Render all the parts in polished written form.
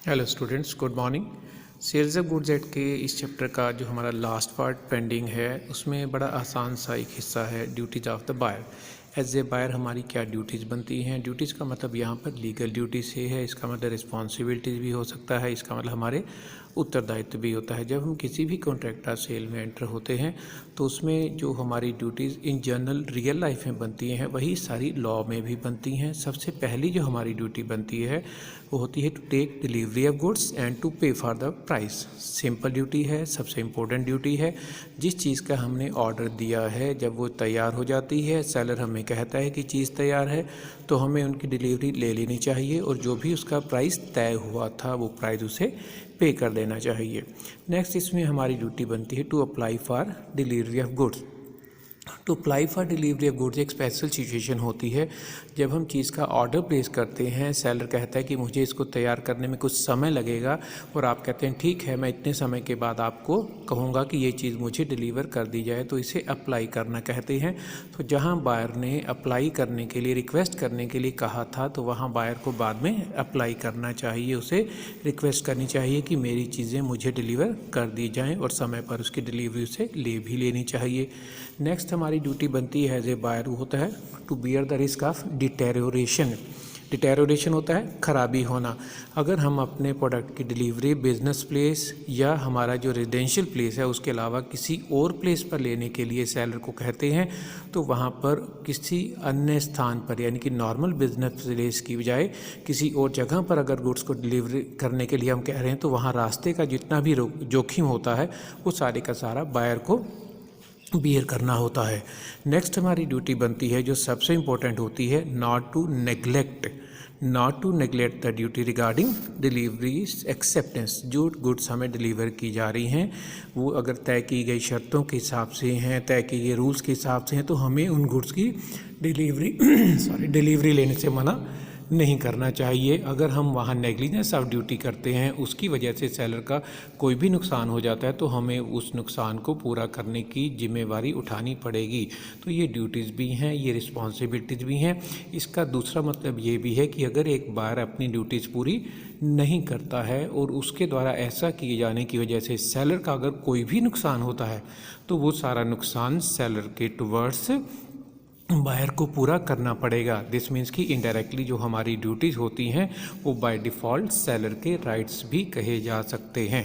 Hello students, good morning. Sales of goods act के इस chapter का जो हमारा लास्ट पार्ट पेंडिंग है उसमें बड़ा आसान सा एक हिस्सा है duties of the buyer. As a buyer हमारी क्या ड्यूटीज़ बनती हैं। ड्यूटीज़ का मतलब यहाँ पर लीगल ड्यूटी से है, इसका मतलब रिस्पॉन्सिबिलिटीज़ भी हो सकता है, इसका मतलब हमारे उत्तरदायित्व भी होता है। जब हम किसी भी कॉन्ट्रैक्ट सेल में एंटर होते हैं तो उसमें जो हमारी duties in general real life में बनती हैं वही सारी लॉ में भी बनती हैं। सबसे पहली जो हमारी ड्यूटी बनती है वो होती है to take delivery of goods and to pay for the price. Simple duty है, सबसे इम्पोर्टेंट ड्यूटी है। जिस चीज़ का हमने ऑर्डर दिया है जब वो तैयार हो जाती है, सेलर हमें कहता है कि चीज़ तैयार है, तो हमें उनकी डिलीवरी ले लेनी चाहिए और जो भी उसका प्राइस तय हुआ था वो प्राइस उसे पे कर देना चाहिए। नेक्स्ट इसमें हमारी ड्यूटी बनती है to apply for delivery of goods. To apply for delivery of goods एक स्पेशल सिचुएशन होती है जब हम चीज़ का ऑर्डर प्लेस करते हैं। सेलर कहता है कि मुझे इसको तैयार करने में कुछ समय लगेगा और आप कहते हैं ठीक है, मैं इतने समय के बाद आपको कहूँगा कि ये चीज़ मुझे डिलीवर कर दी जाए, तो इसे अप्लाई करना कहते हैं। तो जहाँ बायर ने अप्लाई करने के लिए, रिक्वेस्ट करने के लिए कहा था, तो वहाँ बायर को बाद में अप्लाई करना चाहिए, उसे रिक्वेस्ट करनी चाहिए कि मेरी चीज़ें मुझे डिलीवर कर दी जाएँ और समय पर उसकी डिलीवरी उसे ले भी लेनी चाहिए। नेक्स्ट हमारी ड्यूटी बनती है एज ए बायर, वो होता है to bear the risk of deterioration. Deterioration होता है खराबी होना। अगर हम अपने प्रोडक्ट की डिलीवरी बिजनेस प्लेस या हमारा जो रेजिडेंशियल प्लेस है उसके अलावा किसी और प्लेस पर लेने के लिए सेलर को कहते हैं, तो वहाँ पर किसी अन्य स्थान पर यानी कि नॉर्मल बिजनेस प्लेस की बजाय किसी और जगह पर अगर गुड्स को डिलीवरी करने के लिए हम कह रहे हैं, तो वहाँ रास्ते का जितना भी जोखिम होता है वो सारे का सारा बायर को बियर करना होता है। नेक्स्ट हमारी ड्यूटी बनती है जो सबसे इम्पोर्टेंट होती है, not to neglect the duty regarding delivery acceptance. जो गुड्स हमें डिलीवर की जा रही हैं वो अगर तय की गई शर्तों के हिसाब से हैं, तय किए गए रूल्स के हिसाब से हैं, तो हमें उन गुड्स की डिलीवरी लेने से मना नहीं करना चाहिए। अगर हम वहाँ नेग्लिजेंस ऑफ ड्यूटी करते हैं, उसकी वजह से सेलर का कोई भी नुकसान हो जाता है, तो हमें उस नुकसान को पूरा करने की जिम्मेवारी उठानी पड़ेगी। तो ये ड्यूटीज़ भी हैं, ये रिस्पॉन्सिबिलिटीज़ भी हैं। इसका दूसरा मतलब ये भी है कि अगर एक बार अपनी ड्यूटीज़ पूरी नहीं करता है और उसके द्वारा ऐसा किए जाने की वजह से सेलर का अगर कोई भी नुकसान होता है, तो वो सारा नुकसान सेलर के टुवर्ड्स बायर को पूरा करना पड़ेगा। दिस मीन्स कि इनडायरेक्टली जो हमारी ड्यूटीज़ होती हैं वो बाय डिफ़ॉल्ट सेलर के राइट्स भी कहे जा सकते हैं।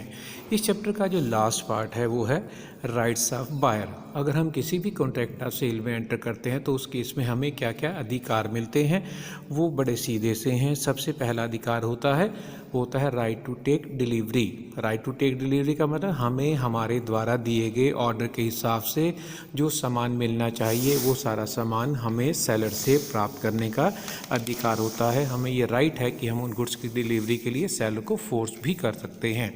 इस चैप्टर का जो लास्ट पार्ट है वो है राइट्स ऑफ बायर। अगर हम किसी भी कॉन्ट्रैक्ट ऑफ सेल में एंटर करते हैं तो उस केस में हमें क्या क्या अधिकार मिलते हैं, वो बड़े सीधे से हैं। सबसे पहला अधिकार होता है वो होता है right to take delivery. Right to take delivery का मतलब हमें हमारे द्वारा दिए गए ऑर्डर के हिसाब से जो सामान मिलना चाहिए वो सारा सामान हमें सेलर से प्राप्त करने का अधिकार होता है। हमें ये राइट है कि हम उन गुड्स की डिलीवरी के लिए सेलर को फोर्स भी कर सकते हैं।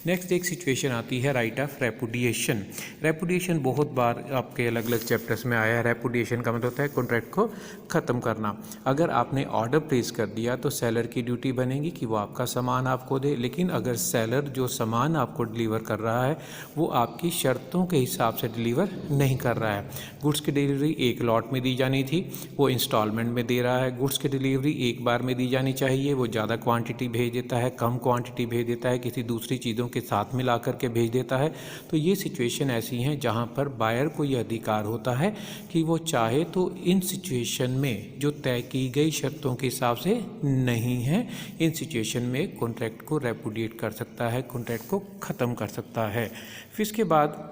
नेक्स्ट एक सिचुएशन आती है राइट ऑफ रेपुडिएशन। रेपुडिएशन बहुत बार आपके अलग अलग चैप्टर्स में आया है। रेपुडिएशन का मतलब होता है कॉन्ट्रैक्ट को ख़त्म करना। अगर आपने ऑर्डर प्लेस कर दिया तो सेलर की ड्यूटी बनेगी कि वो आपका सामान आपको दे, लेकिन अगर सेलर जो सामान आपको डिलीवर कर रहा है वो आपकी शर्तों के हिसाब से डिलीवर नहीं कर रहा है, गुड्स की डिलीवरी एक लॉट में दी जानी थी वो इंस्टॉलमेंट में दे रहा है, गुड्स की डिलीवरी एक बार में दी जानी चाहिए वो ज़्यादा क्वांटिटी भेज देता है, कम क्वांटिटी भेज देता है, किसी दूसरी चीज़ों के साथ मिला करके भेज देता है, तो ये सिचुएशन ऐसी हैं जहाँ पर बायर को ये अधिकार होता है कि वो चाहे तो इन सिचुएशन में जो तय की गई शर्तों के हिसाब से नहीं है, इन सिचुएशन में कॉन्ट्रैक्ट को रेपुडिएट कर सकता है, कॉन्ट्रैक्ट को ख़त्म कर सकता है। फिर इसके बाद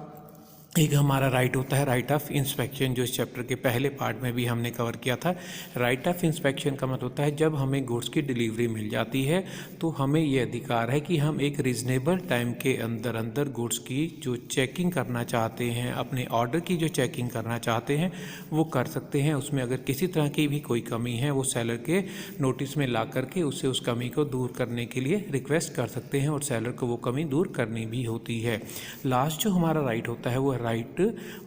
एक हमारा राइट होता है राइट ऑफ इंस्पेक्शन, जो इस चैप्टर के पहले पार्ट में भी हमने कवर किया था। राइट ऑफ इंस्पेक्शन का मतलब होता है जब हमें गुड्स की डिलीवरी मिल जाती है तो हमें ये अधिकार है कि हम एक रीज़नेबल टाइम के अंदर अंदर गुड्स की जो चेकिंग करना चाहते हैं, अपने ऑर्डर की जो चेकिंग करना चाहते हैं वो कर सकते हैं। उसमें अगर किसी तरह की भी कोई कमी है वो सेलर के नोटिस में ला करके उससे उस कमी को दूर करने के लिए रिक्वेस्ट कर सकते हैं और सेलर को वो कमी दूर करनी भी होती है। लास्ट जो हमारा राइट होता है वो right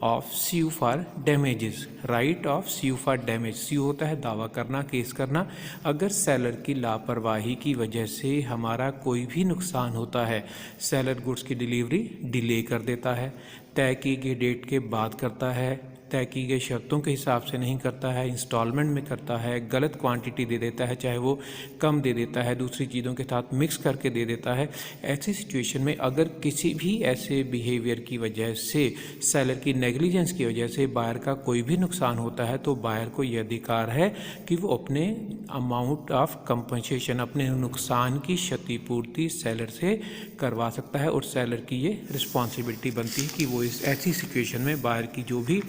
of sue for damages. Right of sue for damage, sue होता है दावा करना, केस करना। अगर सेलर की लापरवाही की वजह से हमारा कोई भी नुकसान होता है, सेलर गुड्स की डिलीवरी डिले कर देता है, तय की गई डेट के बाद करता है, तय की गई शर्तों के हिसाब से नहीं करता है, इंस्टॉलमेंट में करता है, गलत क्वांटिटी दे देता है, चाहे वो कम दे देता है, दूसरी चीज़ों के साथ मिक्स करके दे देता है, ऐसी सिचुएशन में अगर किसी भी ऐसे बिहेवियर की वजह से, सेलर की नेग्लिजेंस की वजह से बायर का कोई भी नुकसान होता है तो बायर को ये अधिकार है कि वो अपने अमाउंट ऑफ कंपनसेशन, अपने नुकसान की क्षतिपूर्ति सेलर से करवा सकता है और सेलर की ये रिस्पॉन्सिबिलिटी बनती है कि वो इस ऐसी सिचुएशन में बायर की जो भी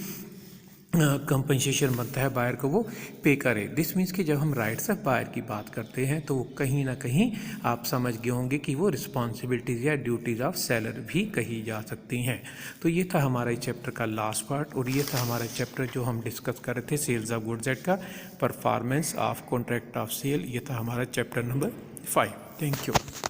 कंपनसेशन बनता है बायर को वो पे करे। दिस मीन्स कि जब हम राइट्स ऑफ बायर की बात करते हैं तो वो कहीं ना कहीं आप समझ गए होंगे कि वो रिस्पॉन्सिबिलिटीज़ या ड्यूटीज़ ऑफ सेलर भी कही जा सकती हैं। तो ये था हमारा इस चैप्टर का लास्ट पार्ट और ये था हमारा चैप्टर जो हम डिस्कस कर रहे थे सेल्स ऑफ गुड्स एट का performance of contract of sale. ये था हमारा चैप्टर नंबर 5। Thank you.